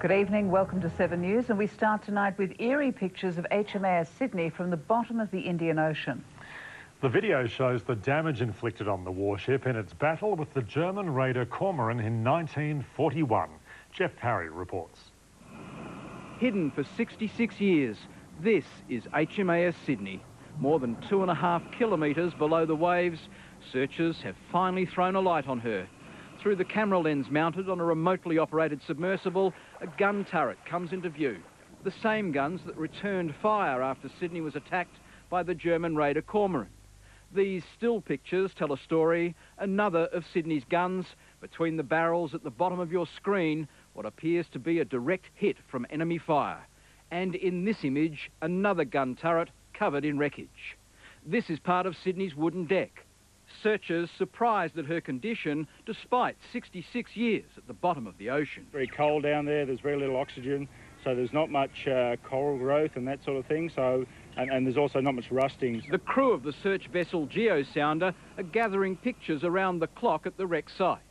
Good evening, welcome to 7 News, and we start tonight with eerie pictures of HMAS Sydney from the bottom of the Indian Ocean. The video shows the damage inflicted on the warship in its battle with the German raider Cormoran in 1941. Jeff Parry reports. Hidden for 66 years, this is HMAS Sydney. More than 2.5 kilometres below the waves, searchers have finally thrown a light on her. Through the camera lens mounted on a remotely operated submersible, a gun turret comes into view. The same guns that returned fire after Sydney was attacked by the German raider Cormoran. These still pictures tell a story, another of Sydney's guns. Between the barrels at the bottom of your screen, what appears to be a direct hit from enemy fire. And in this image, another gun turret covered in wreckage. This is part of Sydney's wooden deck. Searchers surprised at her condition despite 66 years at the bottom of the ocean. Very cold down there, there's very little oxygen, so there's not much coral growth and that sort of thing, and there's also not much rusting. The crew of the search vessel Geosounder are gathering pictures around the clock at the wreck site.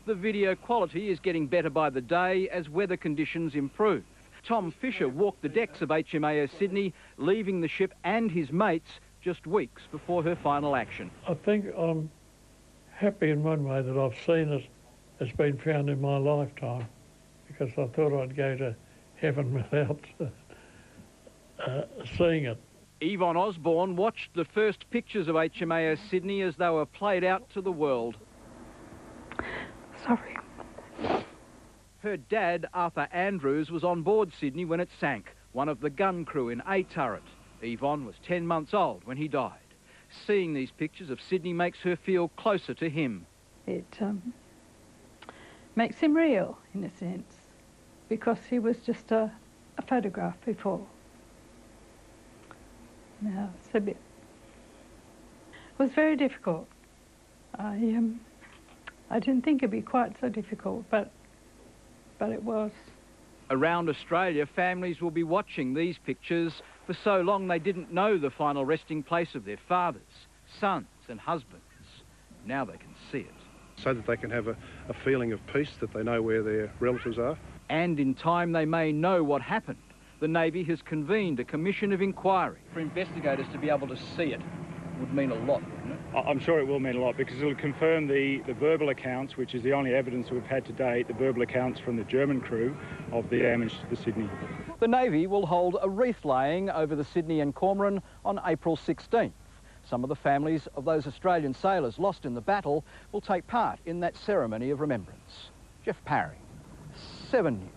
The video quality is getting better by the day as weather conditions improve. Tom Fisher walked the decks of HMAS Sydney, leaving the ship and his mates just weeks before her final action. I think I'm happy in one way that I've seen it has been found in my lifetime, because I thought I'd go to heaven without seeing it. Yvonne Osborne watched the first pictures of HMAS Sydney as they were played out to the world. Sorry. Her dad, Arthur Andrews, was on board Sydney when it sank, one of the gun crew in A turret. Yvonne was 10 months old when he died. Seeing these pictures of Sydney makes her feel closer to him. It makes him real, in a sense, because he was just a photograph before. Now it's a bit... It was very difficult. I didn't think it'd be quite so difficult, but it was. Around Australia, families will be watching these pictures. For so long they didn't know the final resting place of their fathers, sons and husbands. Now they can see it. So that they can have a feeling of peace, that they know where their relatives are. And in time they may know what happened. The Navy has convened a commission of inquiry. For investigators to be able to see it would mean a lot, wouldn't it? I'm sure it will mean a lot, because it'll confirm the verbal accounts, which is the only evidence we've had to date, the verbal accounts from the German crew of the damage to the Sydney. The Navy will hold a wreath laying over the Sydney and Cormoran on April 16th. Some of the families of those Australian sailors lost in the battle will take part in that ceremony of remembrance. Jeff Parry, 7 News.